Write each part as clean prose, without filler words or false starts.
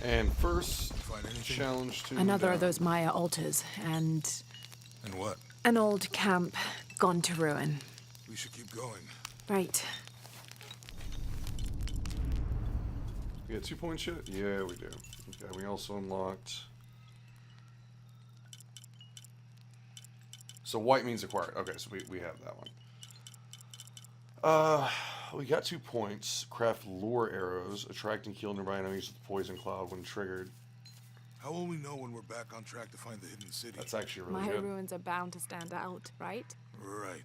And first Find anything? challenge to Another of down. those Maya altars, and And what? an old camp gone to ruin. We should keep going. Right. We got 2 points yet? Yeah, we do. Okay, we also unlocked. So white means acquired. Okay, so we have that one. We got 2 points. Craft lure arrows. Attract and kill nearby enemies with poison cloud when triggered. How will we know when we're back on track to find the hidden city? That's actually really Maya good. ruins are bound to stand out, right? Right.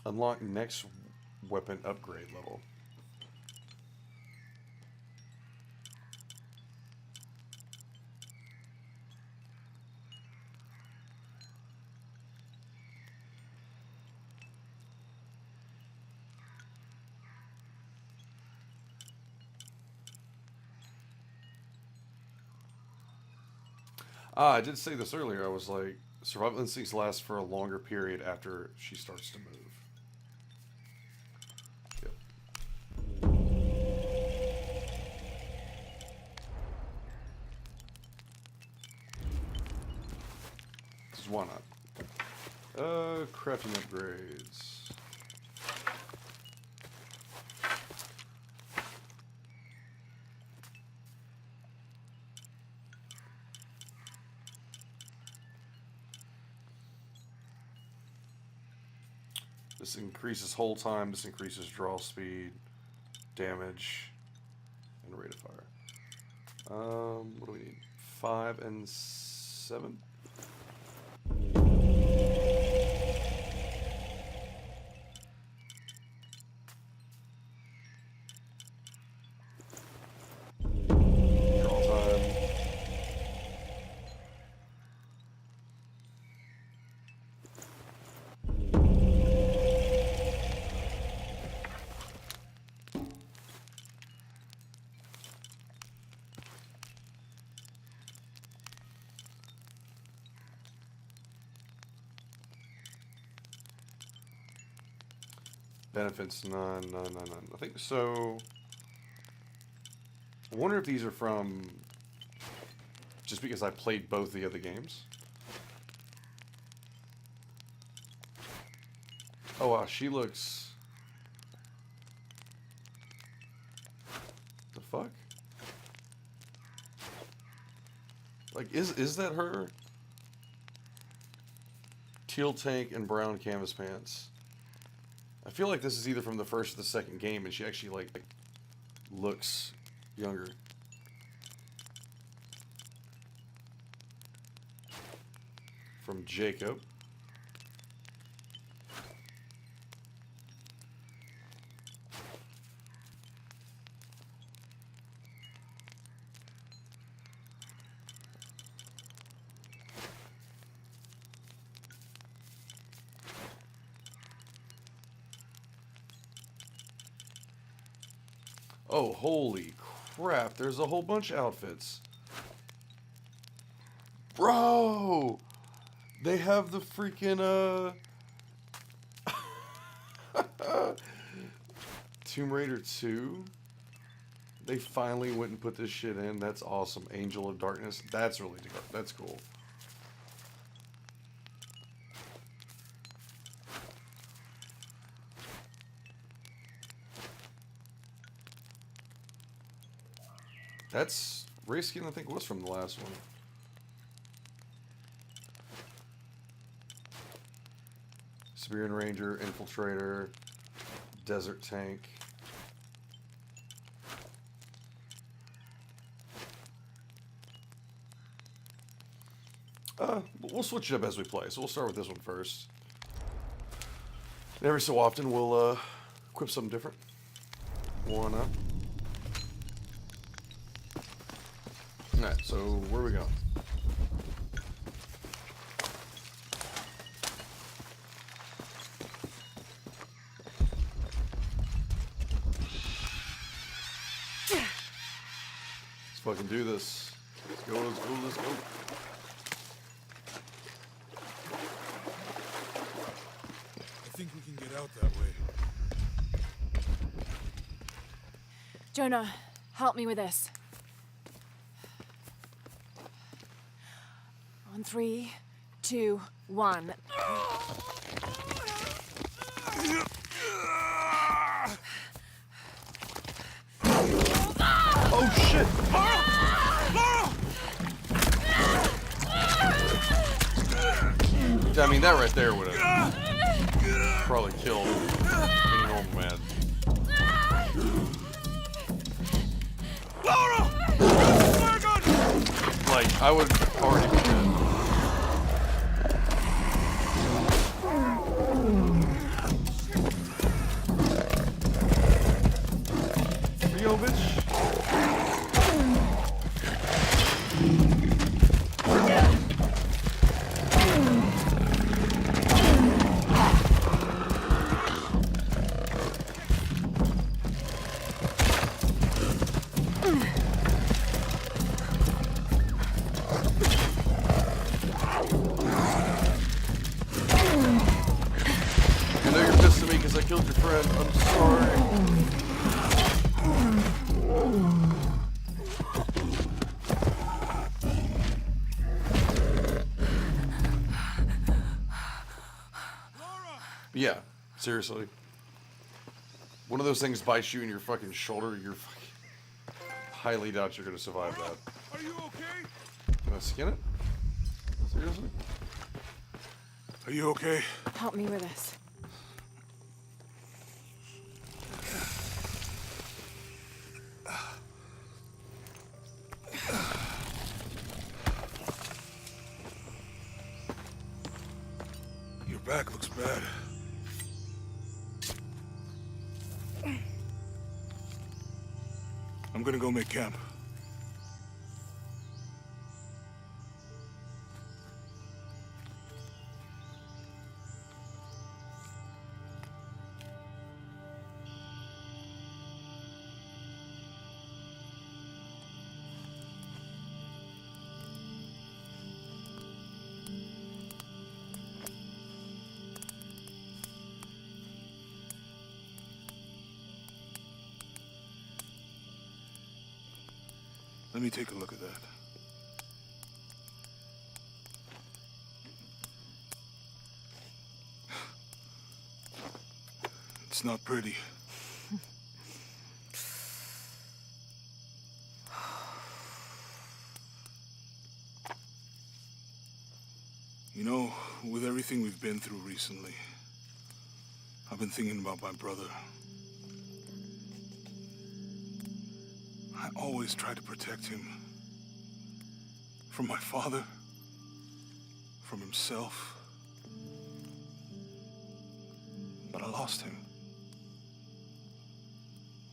Unlock next weapon upgrade level. I did say this earlier. I was like, survival instincts last for a longer period after she starts to move. Yep. 'Cause why not? Crafting upgrades. This increases hold time, this increases draw speed, damage, and rate of fire. What do we need? 5 and 7? Draw time. Benefits, none. I think so. I wonder if these are from just because I played both the other games. Oh wow, she looks. The fuck? Like, is that her? Teal tank and brown canvas pants. I feel like this is either from the first or the second game, and she actually like looks younger. From Jacob. Oh, holy crap. There's a whole bunch of outfits. Bro! They have the freaking, Tomb Raider 2. They finally went and put this shit in. That's awesome. Angel of Darkness. That's really good. That's cool. That's race skin, I think, was from the last one. Siberian Ranger, Infiltrator, Desert Tank. We'll switch it up as we play, so we'll start with this one first. And every so often, we'll equip something different. One up. Alright, so where are we going? fucking do this. Let's go, let's go, let's go. I think we can get out that way. Jonah, help me with this. On 3, 2, 1. Oh shit! I mean, that right there would have probably killed any normal man. Like, I would already be dead. Yo, bitch. I know you're pissed at me because I killed your friend. I'm sorry. Yeah, seriously. One of those things bites you in your fucking shoulder, you're fucking... highly doubt you're gonna survive that. Are you okay? Can I skin it? Seriously? Are you okay? Help me with this. Your back looks bad. I'm gonna go make camp. Let me take a look at that. It's not pretty. You know, with everything we've been through recently, I've been thinking about my brother. I always try to protect him. From my father. From himself. But I lost him.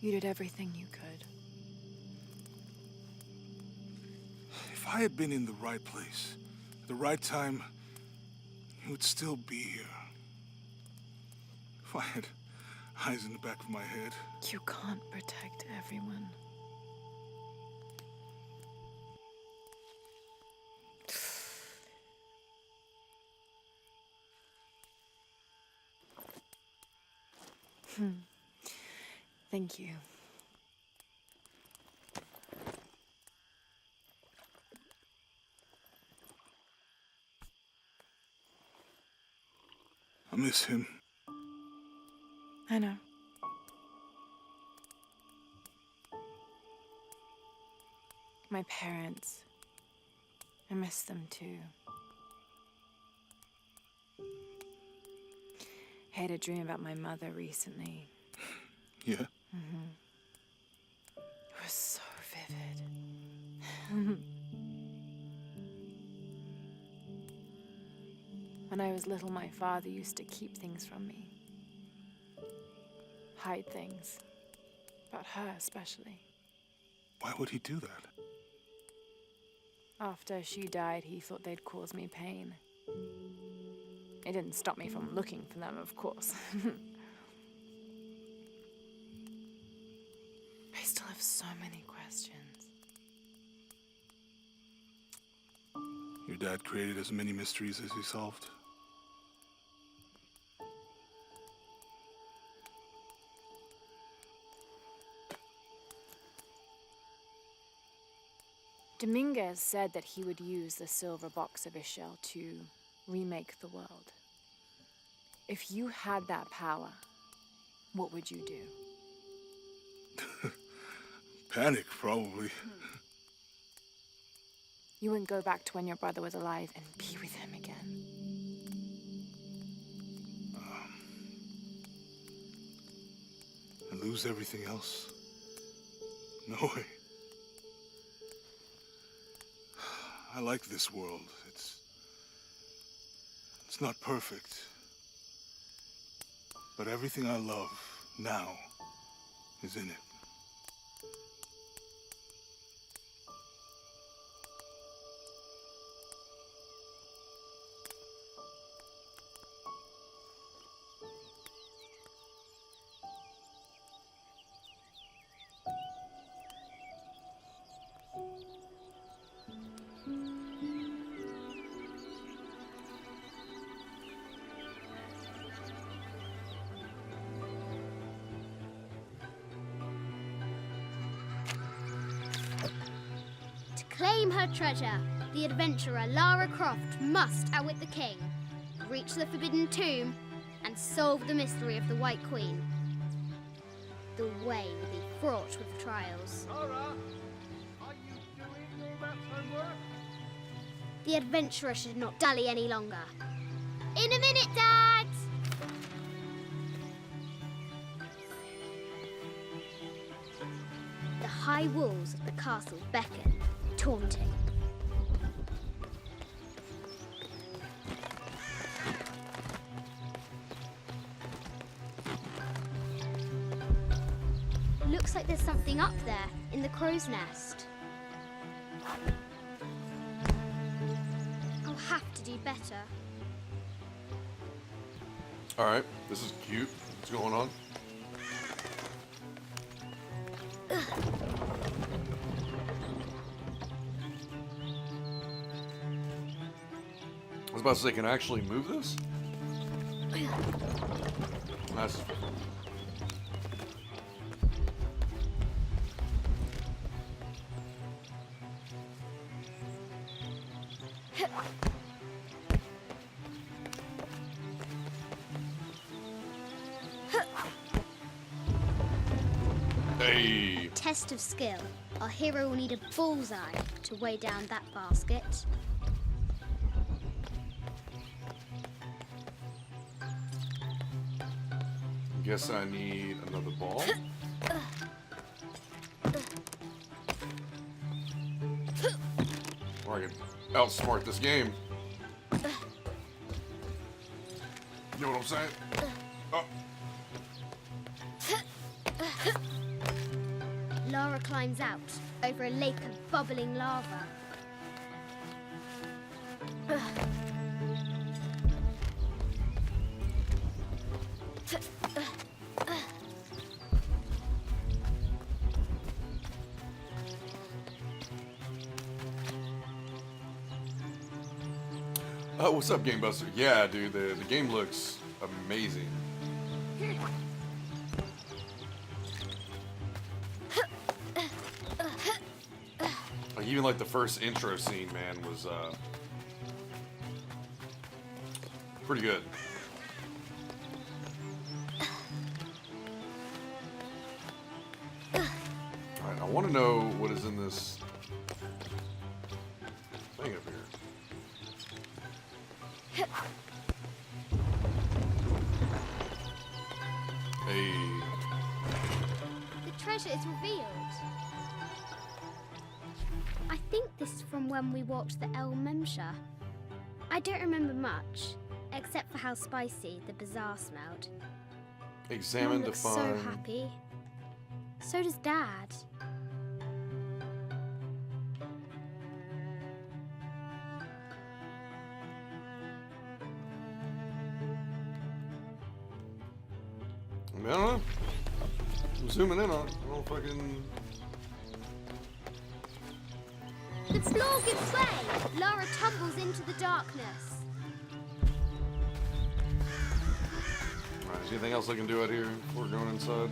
You did everything you could. If I had been in the right place, at the right time, he would still be here. If I had eyes in the back of my head. You can't protect everyone. Thank you. I miss him. I know. My parents. I miss them too. I had a dream about my mother recently. Yeah? It was so vivid. When I was little, my father used to keep things from me. Hide things. About her, especially. Why would he do that? After she died, he thought they'd cause me pain. It didn't stop me from looking for them, of course. I still have so many questions. Your dad created as many mysteries as he solved. Dominguez said that he would use the silver box of Ishel to remake the world. If you had that power, what would you do? Panic, probably. You wouldn't go back to when your brother was alive and be with him again. And lose everything else? No way. I like this world. It's not perfect. But everything I love now is in it. Claim her treasure. The adventurer Lara Croft must outwit the king, reach the Forbidden Tomb, and solve the mystery of the White Queen. The way will be fraught with trials. Lara, are you doing all that homework? The adventurer should not dally any longer. In a minute, Dad! The high walls of the castle beckon, taunting. Looks like there's something up there in the crow's nest. I'll have to do better. Alright, this is cute. What's going on? I was about to say, can I actually move this? That's... Hey! Test of skill. Our hero will need a bullseye to weigh down that basket. Guess I need another ball. Or I can outsmart this game. You know what I'm saying? Oh. Lara climbs out over a lake of bubbling lava. Oh, what's up, Game Buster? Yeah, dude, the game looks amazing. Like, even like the first intro scene, man, was pretty good. Alright, I want to know what is in this thing up here. Hey. The treasure is revealed. I think this is from when we watched the El Memsha. I don't remember much, except for how spicy the bazaar smelled. Examine Mum to looks so find. happy. So does Dad. I mean, I don't know. I'm zooming in on it. I don't fucking. The floor gives way. Lara tumbles into the darkness. Alright, is there anything else I can do out here before going inside?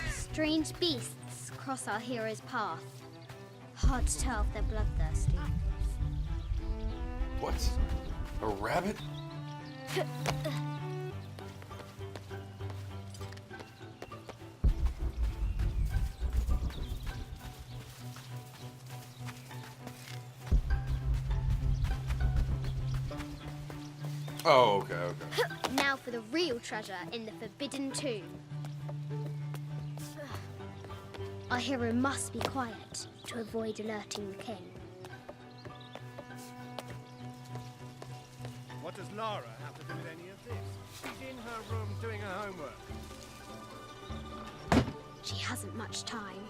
Strange beasts cross our hero's path. Hard to tell if they're bloodthirsty. What? A rabbit? Oh, okay, okay. Now for the real treasure in the Forbidden Tomb. Our hero must be quiet to avoid alerting the king. What does Lara have to do with any of this? She's in her room doing her homework. She hasn't much time.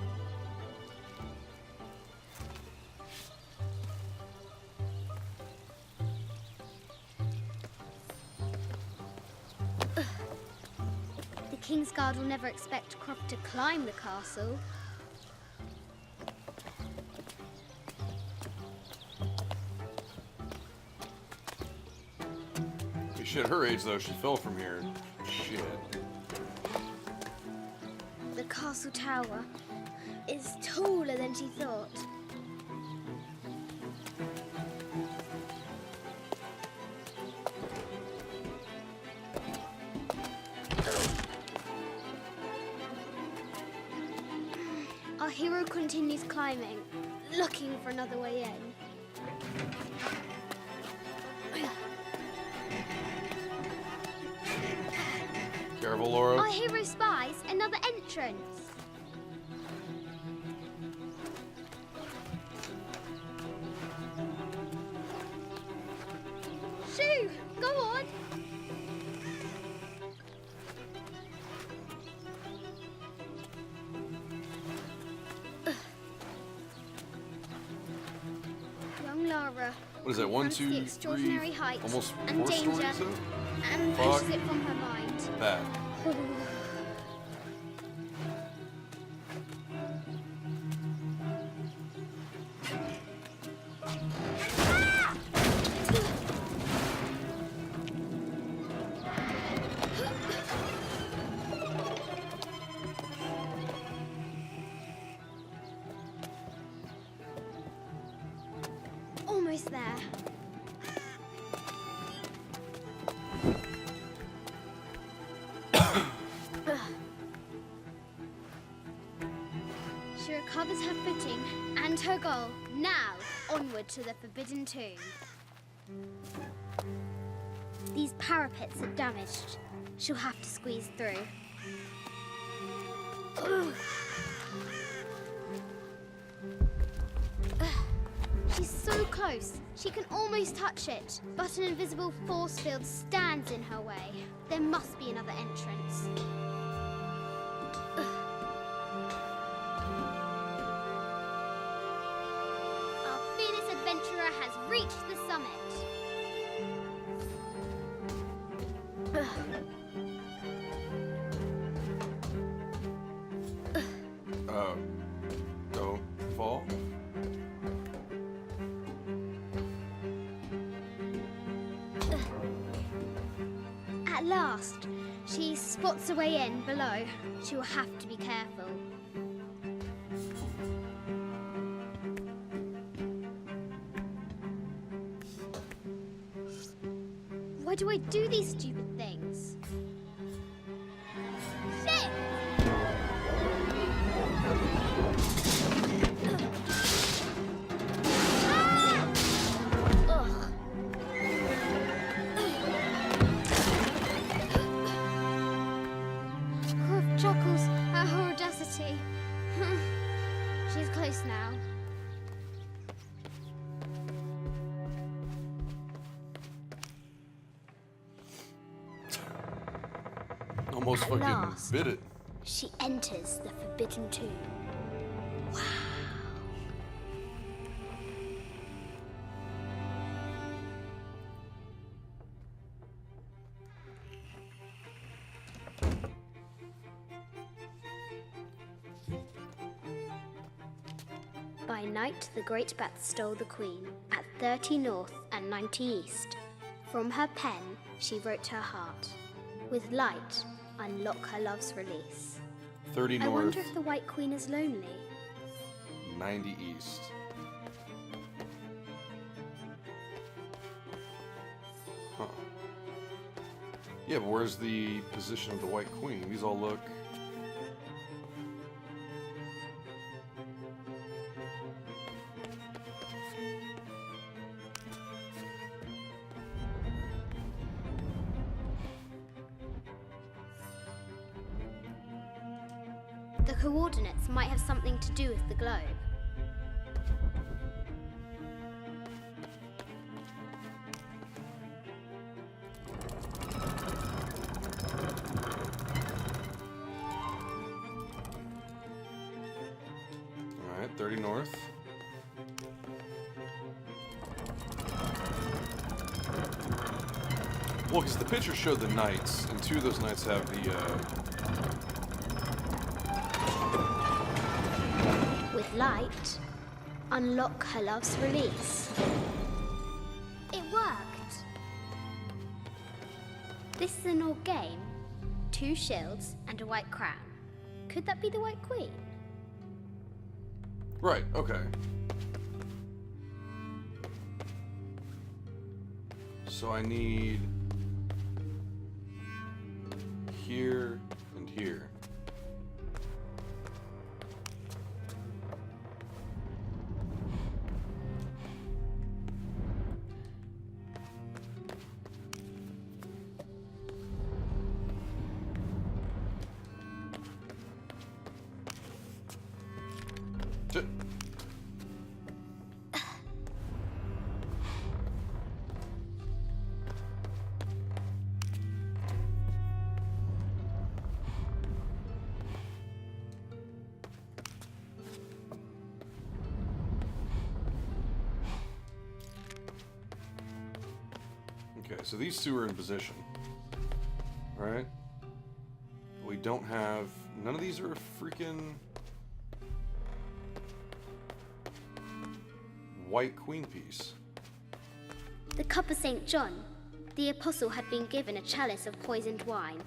The Kingsguard will never expect Croft to climb the castle. Shit, her age though, she fell from here. Shit. The castle tower is taller than she thought. Our hero continues climbing, looking for another way in. Careful, Laura. Our hero spies another entrance. Shoo! Go on! Young Lara What is that? One, confronts the two, extraordinary three, height almost and 4 danger stories up? and Fuck. pushes it from her mind. That. Almost there. She recovers her footing and her goal. Now, onward to the Forbidden Tomb. These parapets are damaged. She'll have to squeeze through. She's so close. She can almost touch it. But an invisible force field stands in her way. There must be another entrance. Our fearless adventurer has reached the summit. Don't fall. At last, she spots a way in below. She will have to be careful. Why do I do these stupid things? Shit! Ah! Ugh. Croft chuckles at her audacity. She's close now. Almost At fucking last. bit it. She enters the Forbidden Tomb. Wow. By night, the great bat stole the queen at 30 north and 90 east. From her pen, she wrote her heart. With light, unlock her love's release. 30 I north, wonder if the White Queen is lonely. 90 east. Huh. Yeah, but where's the position of the White Queen? These all look... The coordinates might have something to do with the globe. Alright, 30 north. Well, because the picture showed the knights, and two of those knights have the, With light, unlock her love's release. It worked! This is an old game. 2 shields and a white crown. Could that be the White Queen? Right, okay. So I need here and here. Ch- Okay, so these two are in position, right? We don't have... None of these are a freaking... White Queen piece. The cup of St. John. The apostle had been given a chalice of poisoned wine,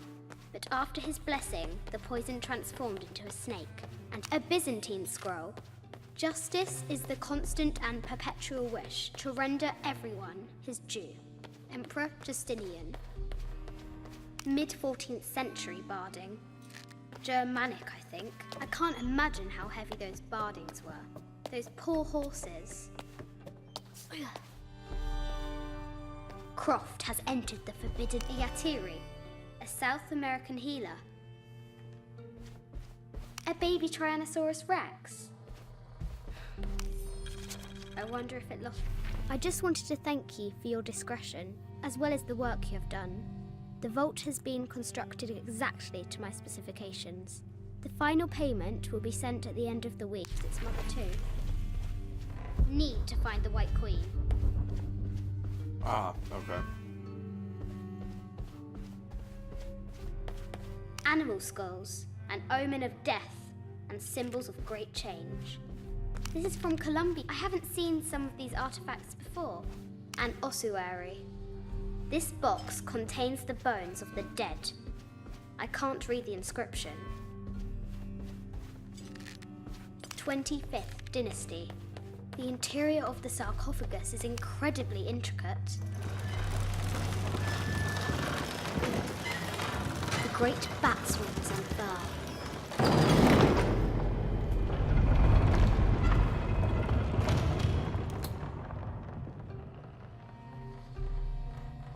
but after his blessing, the poison transformed into a snake. And a Byzantine scroll. Justice is the constant and perpetual wish to render everyone his due. Emperor Justinian. Mid-14th century barding. Germanic, I think. I can't imagine how heavy those bardings were. Those poor horses. Croft has entered the forbidden Yatiri, a South American healer. A baby Tyrannosaurus Rex. I wonder if it lost... I just wanted to thank you for your discretion, as well as the work you have done. The vault has been constructed exactly to my specifications. The final payment will be sent at the end of the week. It's mother too. Need to find the White Queen. Ah, okay. Animal skulls, an omen of death and symbols of great change. This is from Colombia. I haven't seen some of these artifacts before. An ossuary. This box contains the bones of the dead. I can't read the inscription. 25th Dynasty. The interior of the sarcophagus is incredibly intricate. The great bat's wings unfurl.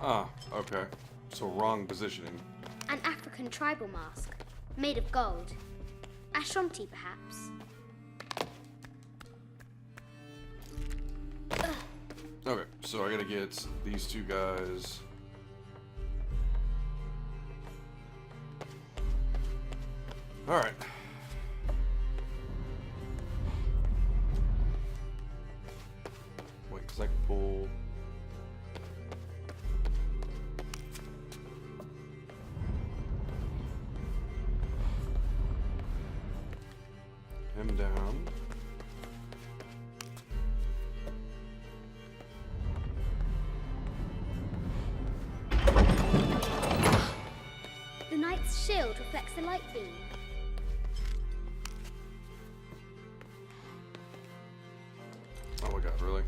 Ah, okay. So wrong positioning. An African tribal mask, made of gold. Ashanti, perhaps. Okay, so I gotta get these two guys. Alright. Wait, because I can pull... him down. reflects the light beam. Oh my god, really?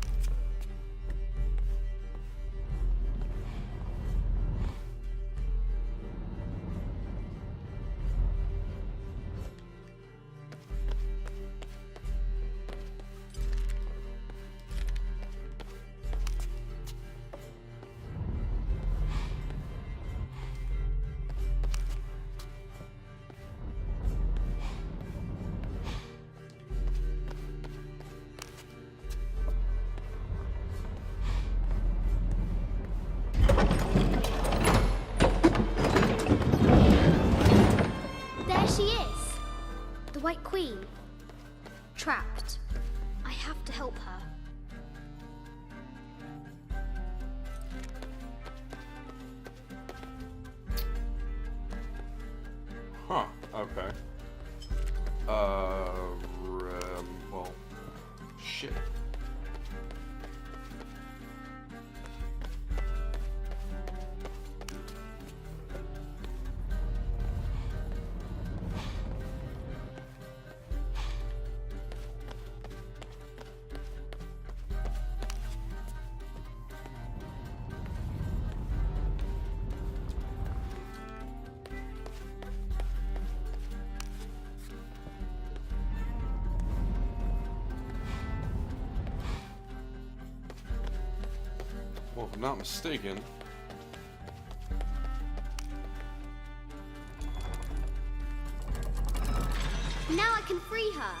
There she is! The White Queen. Trapped. I have to help her. Huh, okay. Well, shit. Well, if I'm not mistaken, Now I can free her.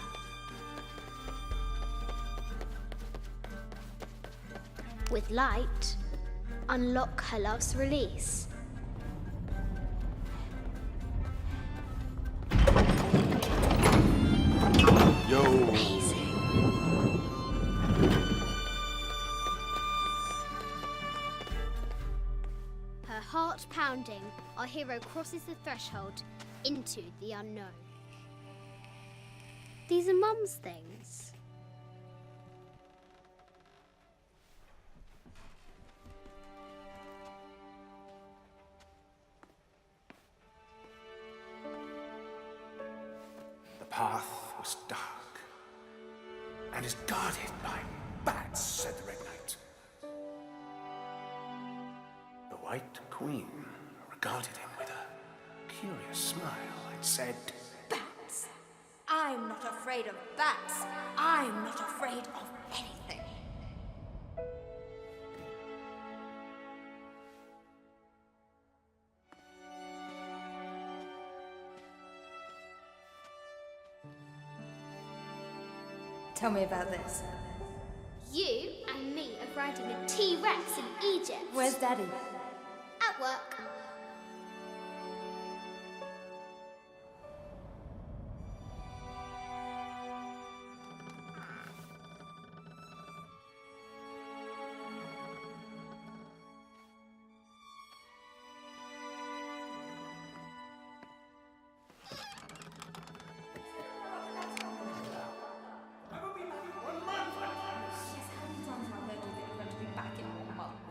With light, unlock her love's release. yo, Amazing. Her heart pounding, our hero crosses the threshold into the unknown. These are Mum's things. The path was dark and is guarded by bats, said the Red Knight. The White Queen regarded him with a curious smile and said, Bats. I'm not afraid of bats. I'm not afraid of anything. Tell me about this. You and me are riding a T-Rex in Egypt. Where's Daddy? At work.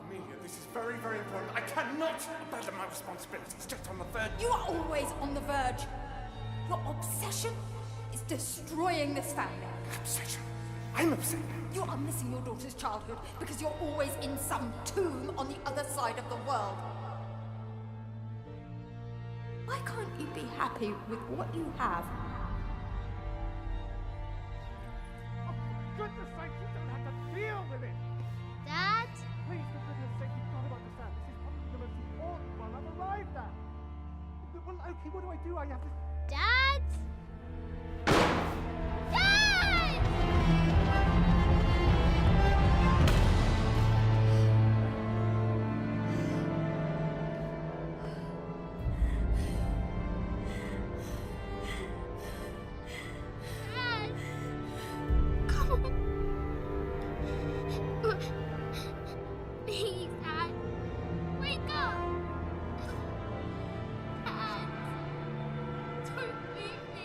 Amelia, this is very, very important. I cannot abandon my responsibilities just on the third. You are always on the verge. Your obsession is destroying this family. Obsession. I'm upset. You are missing your daughter's childhood because you're always in some tomb on the other side of the world. Why can't you be happy with what you have? For goodness sake, you don't have to deal with it. Dad? Please, for goodness sake, you've got to understand. This is probably the most important one I've arrived at. Well, okay, what do I do? I have to... Dad? Dad! Dad! Come on. Please, Dad. Wake up. Dad. Don't leave me.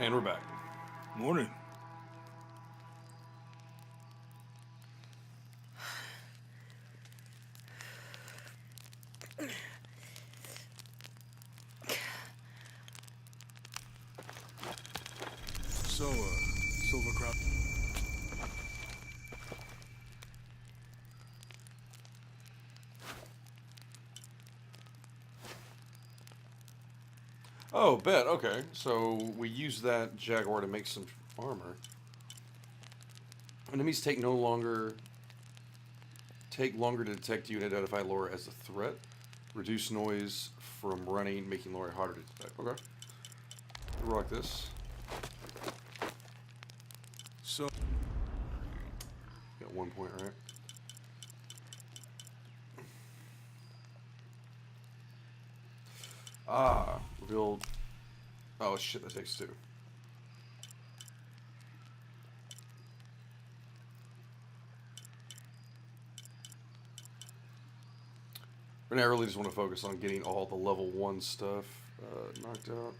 And we're back. Morning. So, Silvercrown. Oh, bet. Okay. So we use that Jaguar to make some armor. Enemies take longer to detect you and identify Laura as a threat. Reduce noise from running, making Laura harder to detect. Okay. Rock this. So, Got 1 point, right? Ah, build. Oh shit, that takes 2. Right now, I really just want to focus on getting all the level 1 stuff knocked out.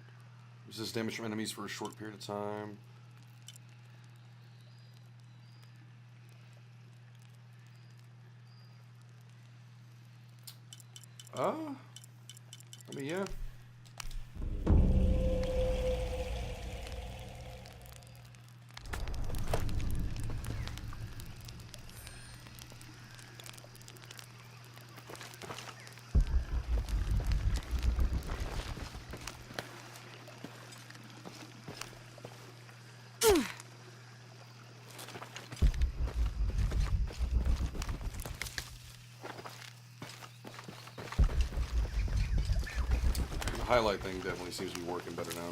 Resist damage from enemies for a short period of time. I mean, yeah. The highlight thing definitely seems to be working better now.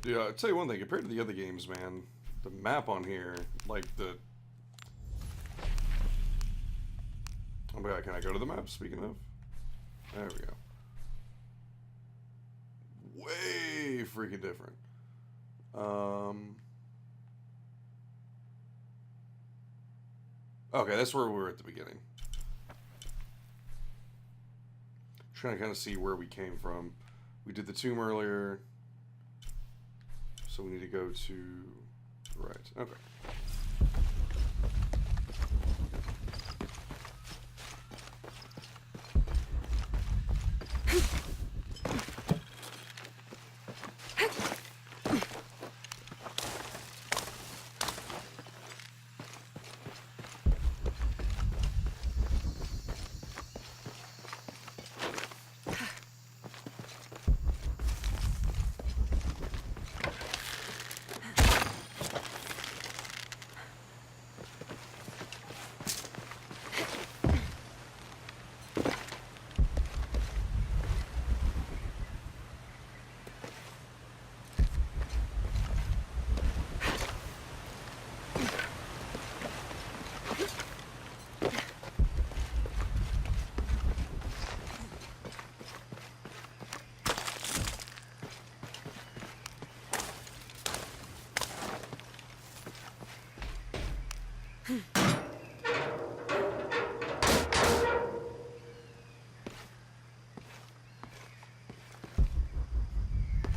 Yeah, I'll tell you one thing, compared to the other games, man, the map on here, like the... Oh my god, can I go to the map, speaking of? There we go. Way freaking different. Okay, that's where we were at the beginning. Trying to kind of see where we came from. We did the tomb earlier. So we need to go to the right. Okay.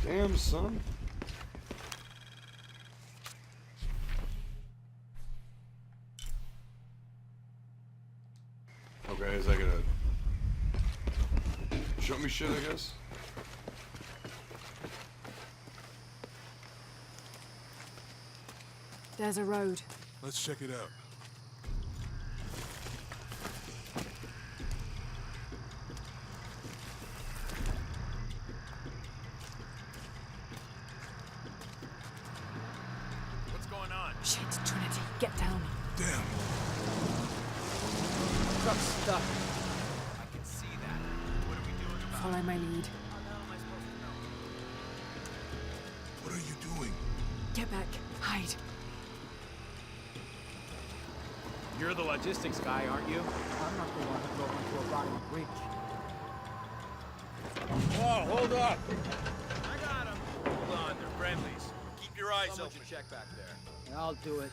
Damn, son. Okay, is that gonna show me shit, I guess? There's a road. let's check it out. stuck. I can see that. What are we doing about Follow my lead. How the hell am I supposed to know? What are you doing? Get back. Hide. You're the logistics guy, aren't you? I'm not the one that drove into a rotting bridge. Whoa, hold up! I got him. Hold on, they're friendlies. Keep your eyes open. Check back there. I'll do it.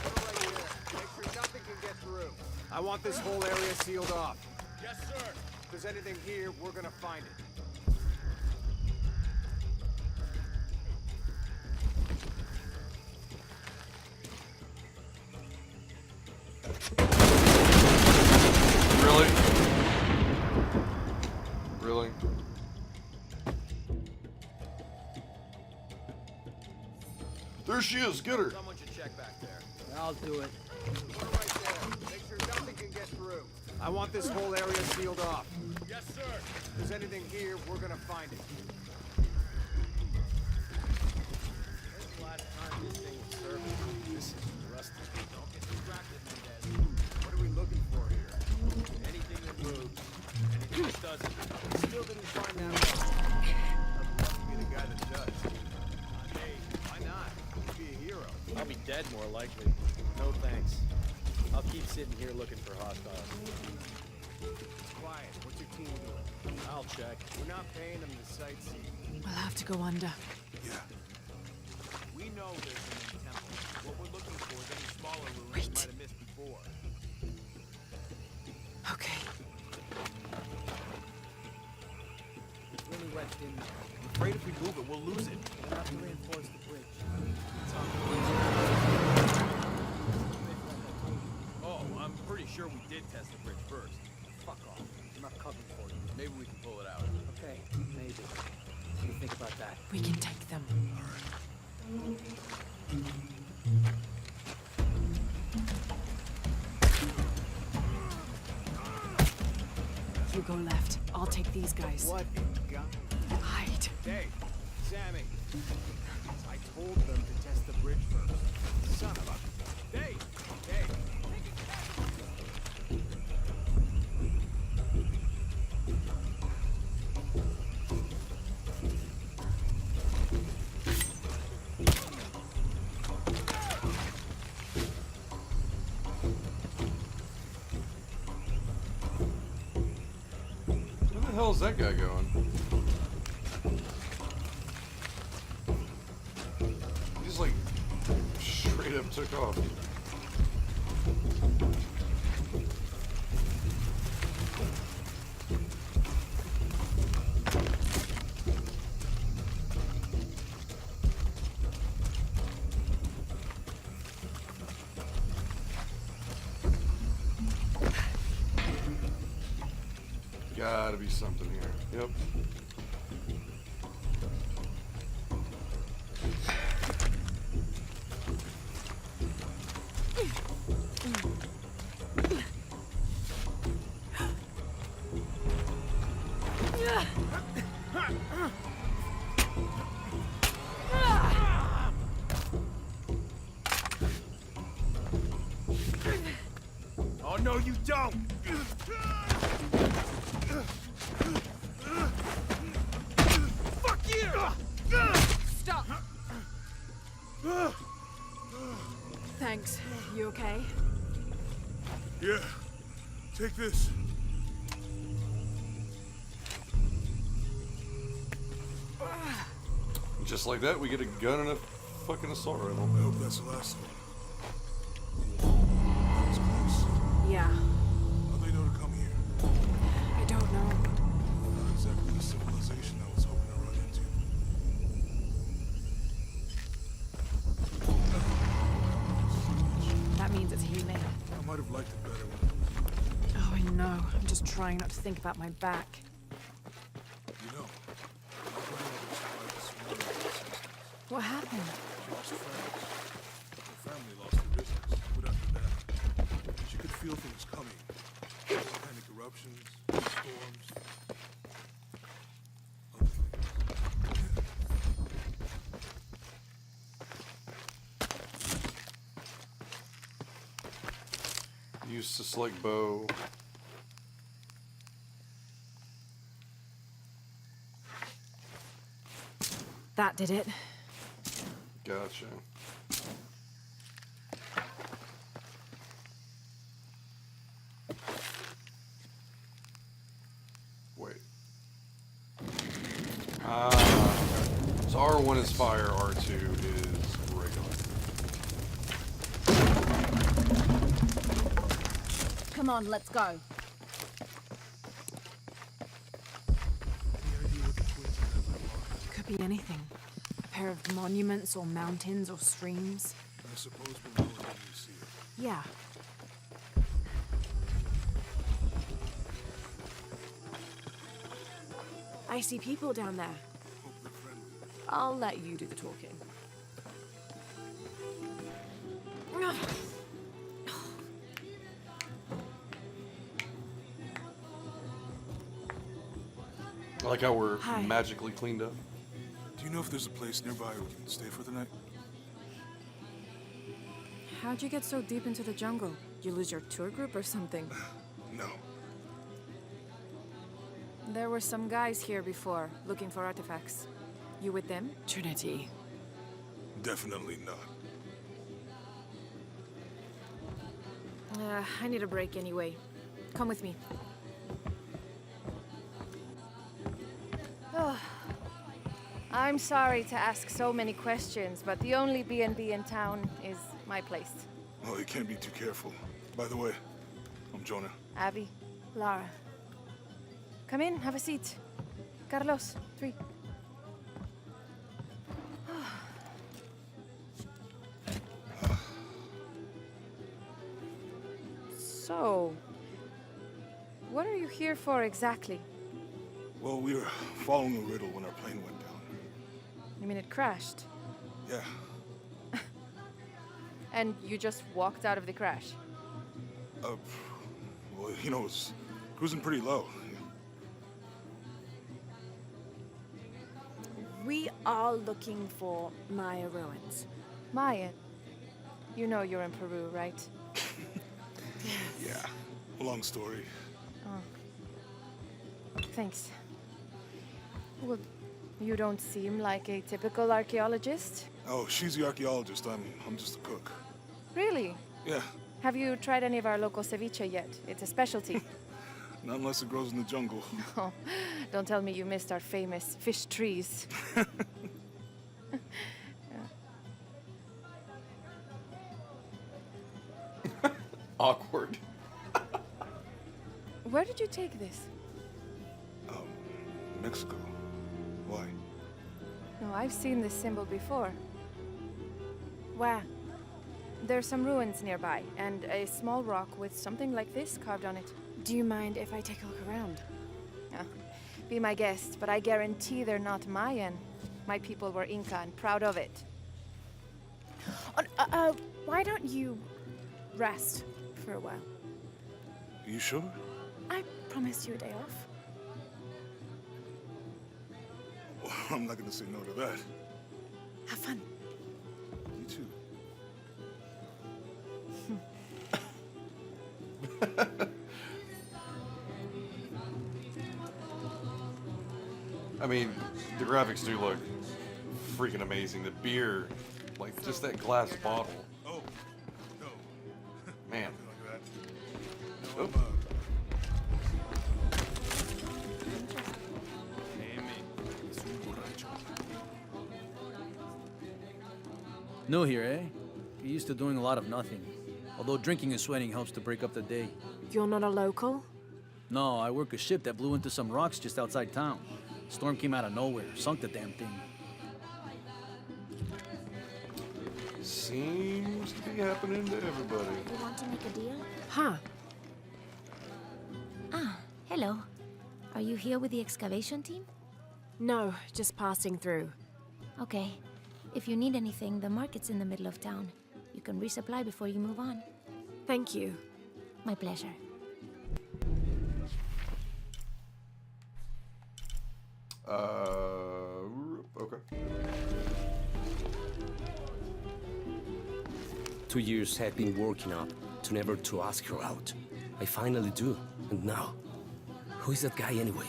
Right here. Make sure nothing can get through. I want this whole area sealed off. Yes, sir. If there's anything here, we're gonna find it. Really? Really? There she is. Get her. Someone should check back there. I'll do it. Right there. Make sure nothing can get through. I want this whole area sealed off. Yes, sir. If there's anything here, we're gonna find it. When's the last time this thing was serviced? This is rusty. Don't get distracted, Mendez. What are we looking for here? Anything that moves. Anything that doesn't. Still didn't find that one. I'd love to be the guy that does. Hey, why not? Be a hero. I'll be dead more likely. No thanks. I'll keep sitting here looking for hostiles. Quiet. What's your team doing? I'll check. We're not paying them to sightsee. We'll have to go under. Yeah. We know there's a main temple. What we're looking for is any smaller ruins Wait. we might have missed before. Okay. It's really wedged in there. I'm afraid if we move it, we'll lose it. We'll have to reinforce the bridge. Oh, I'm pretty sure we did test the bridge first. Fuck off. I'm not covering for you. Maybe we can pull it out. Okay, maybe. What do you think about that? We can take them. You go left. I'll take these guys. What in God? Hide. Hey, Sammy. I told them to test the bridge first. Son of a... Hey! Hey! Where the hell is that guy going? He just like straight up took off. Gotta be something here. Yep. Oh, no, you don't! Fuck you! Stop! Thanks. You okay? Yeah. Take this. Just like that, we get a gun and a fucking assault rifle. I hope that's the last one. That was close. Yeah. How'd they know to come here? I don't know. Not exactly the civilization I was hoping to run into. That means it's healing. I might have liked it better when, Oh, I know. I'm just trying not to think about my back. you know, my grandmother survived the tsunami in the 60s. What happened? She lost friends. Her family lost their business. But after that, she could feel things coming. Volcanic eruptions, storms, other things. use to select bow. That did it. Gotcha. Wait. Ah, okay. So R1 is fire, R2 is regular. Come on, let's go. Any idea what the twins have in their locker? Could be anything. A pair of monuments or mountains or streams. I suppose we'll know it when we see it. Yeah. I see people down there. Hope they're friendly. I'll let you do the talking. I like how we're Hi. magically cleaned up. Do you know if there's a place nearby we can stay for the night? How'd you get so deep into the jungle? You lose your tour group or something? No. There were some guys here before, looking for artifacts. You with them? Trinity. Definitely not. I need a break anyway. Come with me. Oh, I'm sorry to ask so many questions, but the only B&B in town is my place. Oh, you can't be too careful. By the way, I'm Jonah. Abby, Lara. Come in, have a seat. Carlos, 3. So, what are you here for exactly? Well, we were following a riddle when our plane went down. You mean it crashed? Yeah, And you just walked out of the crash? well, you know, it was cruising pretty low. We are looking for Maya ruins. Maya? You know you're in Peru, right? Yeah, long story. Thanks. Well, you don't seem like a typical archaeologist. Oh, she's the archaeologist. I'm just a cook. Really? Yeah, Have you tried any of our local ceviche yet? It's a specialty. not unless it grows in the jungle. Oh, don't tell me you missed our famous fish trees. Awkward. Where did you take this? Mexico. Why? No, I've seen this symbol before. Where? There's some ruins nearby, and a small rock with something like this carved on it. Do you mind if I take a look around? Be my guest, but I guarantee they're not Mayan. My people were Inca and proud of it. Why don't you rest for a while? You sure? I promised you a day off. Well, I'm not gonna say no to that. Have fun. You too. I mean, the graphics do look freaking amazing. The beer, like just that glass bottle. Oh, no. Man. Look at that. Oh. New here, eh? You're used to doing a lot of nothing. Although drinking and sweating helps to break up the day. You're not a local? No, I work a ship that blew into some rocks just outside town. Storm came out of nowhere, sunk the damn thing. Seems to be happening to everybody. You want to make a deal? Huh. Ah, hello. Are you here with the excavation team? No, just passing through. Okay. If you need anything, the market's in the middle of town. You can resupply before you move on. Thank you. My pleasure. Okay. 2 years had been working up. to never to ask her out. I finally do, and now, who is that guy anyway?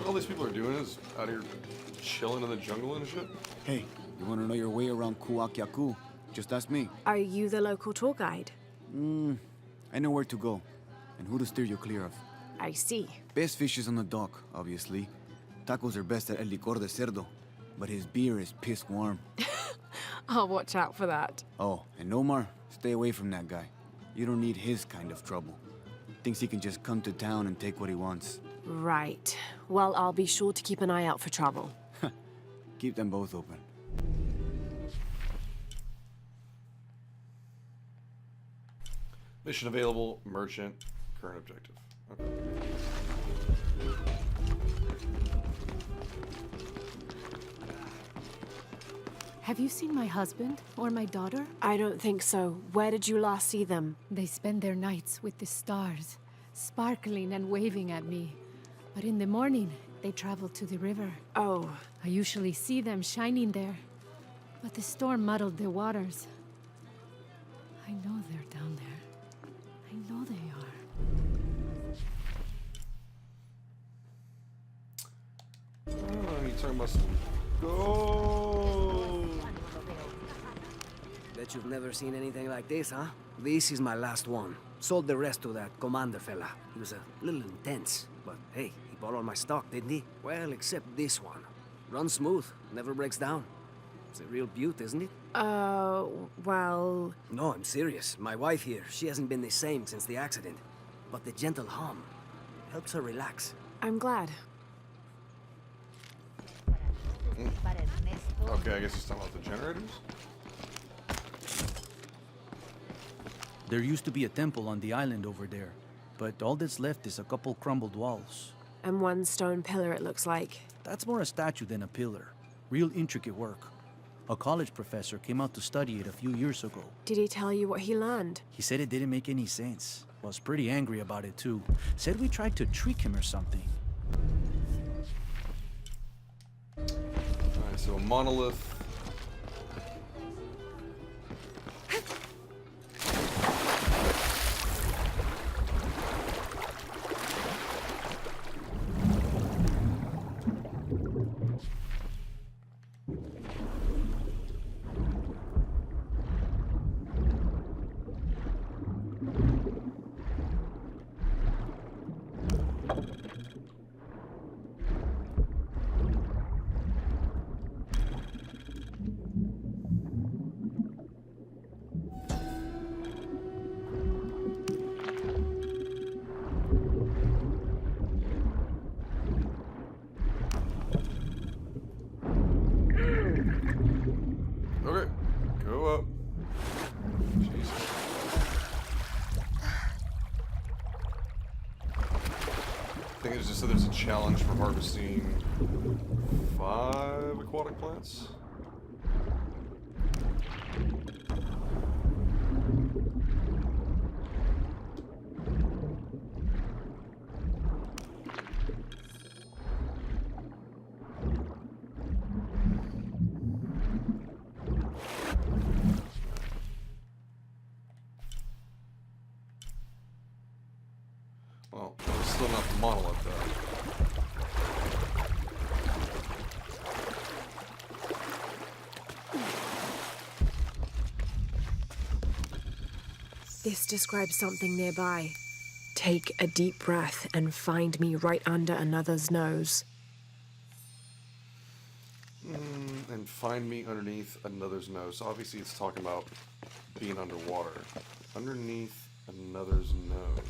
All these people are doing is out here chilling in the jungle and shit. Hey, you want to know your way around Kuakyaku? Just ask me. Are you the local tour guide? I know where to go, and who to steer you clear of. I see. Best fish is on the dock, obviously. Tacos are best at El Licor de Cerdo, but his beer is piss warm. I'll watch out for that. Oh, and Omar, stay away from that guy. You don't need his kind of trouble. Thinks he can just come to town and take what he wants. Right. Well, I'll be sure to keep an eye out for trouble. Keep them both open. Mission available, merchant, current objective. Okay. Have you seen my husband or my daughter? I don't think so. Where did you last see them? They spend their nights with the stars, sparkling and waving at me. But in the morning, they travel to the river. Oh. I usually see them shining there. But the storm muddled the waters. I know they're down there. I know they are. Oh, you talking about some gold? Bet you've never seen anything like this, huh? This is my last one. Sold the rest to that commander fella. He was a little intense, but hey, he bought all my stock, didn't he? Well, except this one. Runs smooth, never breaks down. It's a real beaut, isn't it? Well... No, I'm serious. My wife here, she hasn't been the same since the accident. But the gentle hum helps her relax. I'm glad. Okay, I guess he's talking about the generators? There used to be a temple on the island over there, but all that's left is a couple crumbled walls. And one stone pillar, it looks like. That's more a statue than a pillar. Real intricate work. A college professor came out to study it a few years ago. Did he tell you what he learned? He said it didn't make any sense. Was pretty angry about it too. Said we tried to trick him or something. Alright, so a monolith. Okay, go up. Jesus. I think it's just that there's a challenge for harvesting 5 aquatic plants. Well, it's still not the monolith though. This describes something nearby. Take a deep breath and find me right under another's nose. And find me underneath another's nose. So obviously it's talking about being underwater. Underneath another's nose.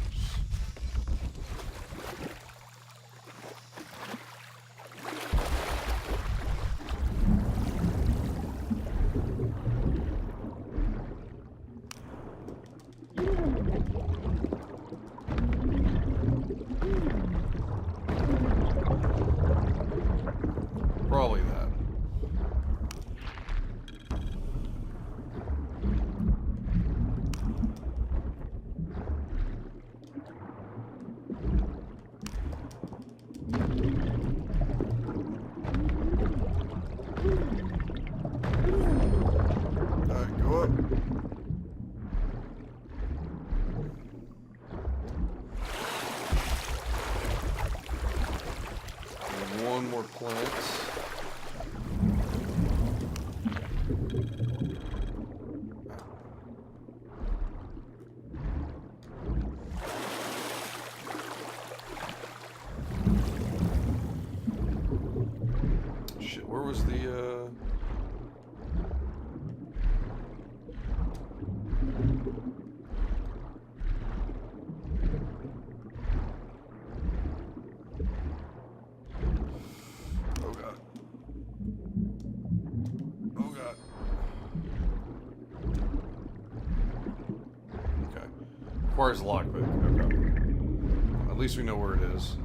requires a lockpick. Okay. At least we know where it is.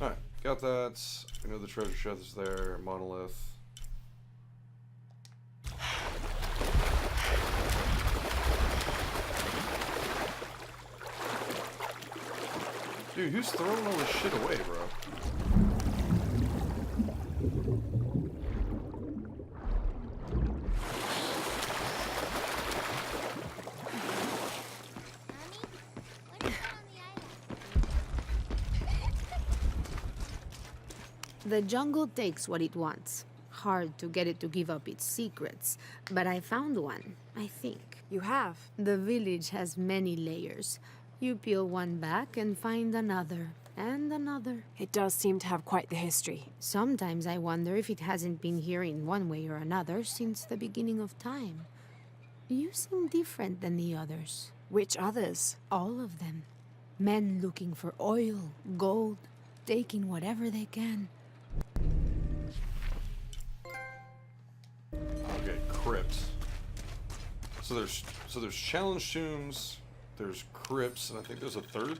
Alright, got that. We know the treasure chest is there. Monolith. Dude, who's throwing all this shit away, bro? The jungle takes what it wants. Hard to get it to give up its secrets, but I found one, I think. You have? The village has many layers. You peel one back and find another, and another. It does seem to have quite the history. Sometimes I wonder if it hasn't been here in one way or another since the beginning of time. You seem different than the others. Which others? All of them. Men looking for oil, gold, taking whatever they can. Okay, crypts. So there's challenge tombs, there's crypts, and I think there's a third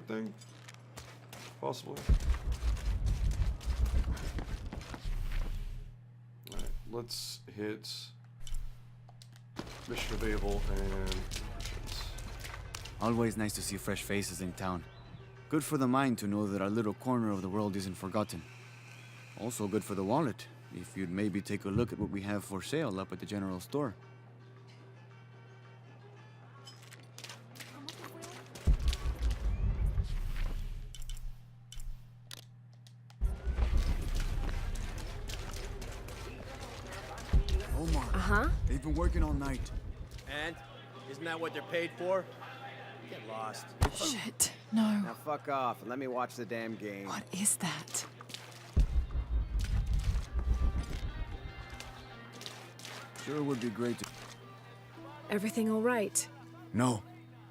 thing, possibly. All right, let's hit mission available and missions. Always nice to see fresh faces in town. Good for the mind to know that our little corner of the world isn't forgotten. Also good for the wallet, if you'd maybe take a look at what we have for sale up at the general store. Omar. Uh-huh. They've been working all night. And? Isn't that what they're paid for? Get lost. Shit, no. Now fuck off and let me watch the damn game. What is that? Sure would be great to... Everything all right? No.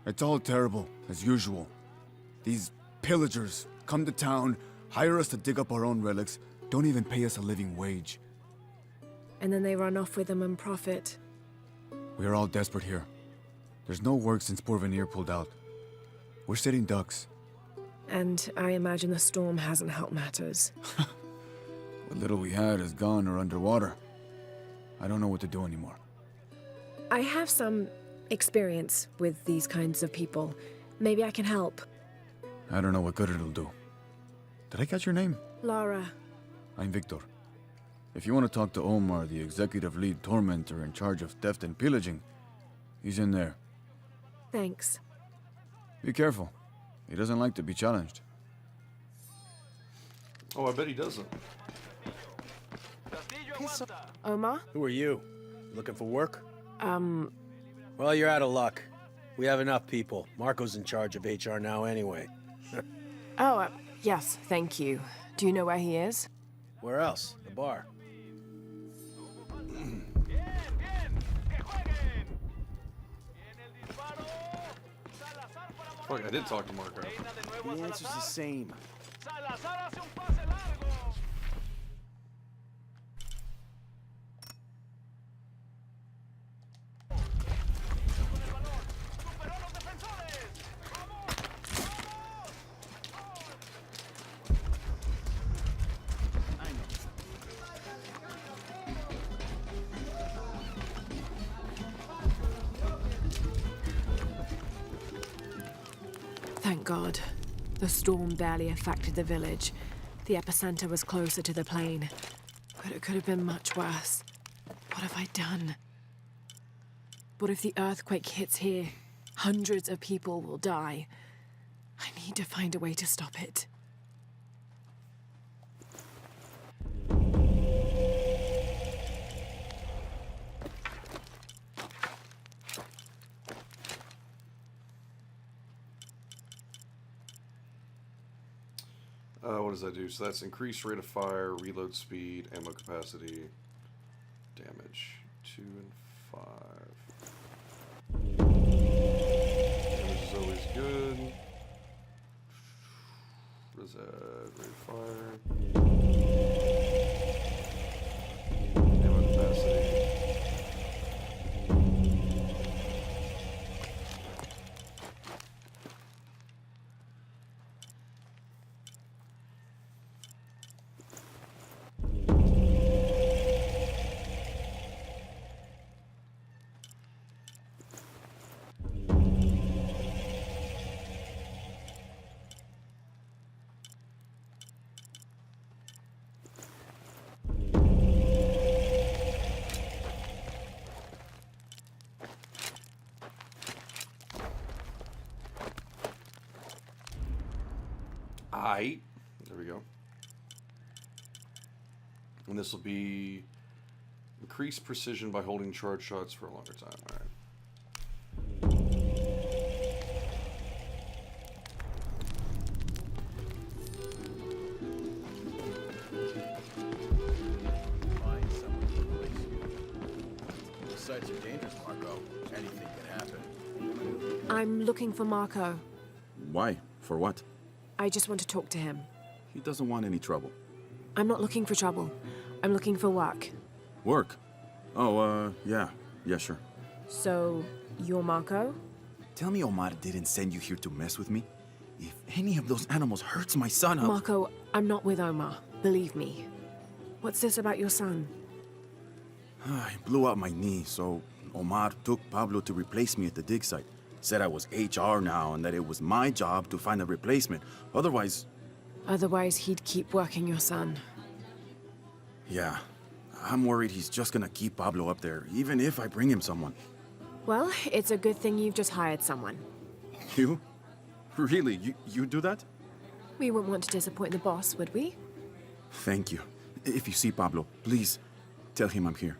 It's all terrible, as usual. These pillagers come to town, hire us to dig up our own relics, don't even pay us a living wage. And then they run off with them and profit. We are all desperate here. There's no work since Porvenir pulled out. We're sitting ducks. And I imagine the storm hasn't helped matters. What little we had is gone or underwater. I don't know what to do anymore. I have some experience with these kinds of people. Maybe I can help. I don't know what good it'll do. Did I catch your name? Lara. I'm Victor. If you want to talk to Omar, the executive lead tormentor in charge of theft and pillaging, he's in there. Thanks. Be careful. He doesn't like to be challenged. Oh, I bet he doesn't. Omar? Who are you? Looking for work? Well, you're out of luck. We have enough people. Marco's in charge of HR now anyway. Oh, yes, thank you. Do you know where he is? Where else? The bar. Fuck, I did talk to Marco. The answer's the same. Thank God. The storm barely affected the village. The epicenter was closer to the plain. But it could have been much worse. What have I done? What if the earthquake hits here? Hundreds of people will die. I need to find a way to stop it. What does that do? So that's increased rate of fire, reload speed, ammo capacity, damage 2 and 5. Damage is always good. What is that? Rate of fire. Ammo capacity. Sight. There we go. And this will be increased precision by holding charge shots for a longer time. All right. Find someone to replace you. Besides, you're dangerous, Marco. Anything can happen. I'm looking for Marco. Why? For what? I just want to talk to him. He doesn't want any trouble. I'm not looking for trouble. I'm looking for work. Work? Oh, yeah. Yeah, sure. So, you're Marco? Tell me Omar didn't send you here to mess with me? If any of those animals hurts my son, I'll... Marco, I'm not with Omar. Believe me. What's this about your son? I blew out my knee, so Omar took Pablo to replace me at the dig site. Said I was HR now and that it was my job to find a replacement. Otherwise... Otherwise, he'd keep working your son. Yeah. I'm worried he's just gonna keep Pablo up there, even if I bring him someone. Well, it's a good thing you've just hired someone. You? Really? You do that? We wouldn't want to disappoint the boss, would we? Thank you. If you see Pablo, please tell him I'm here.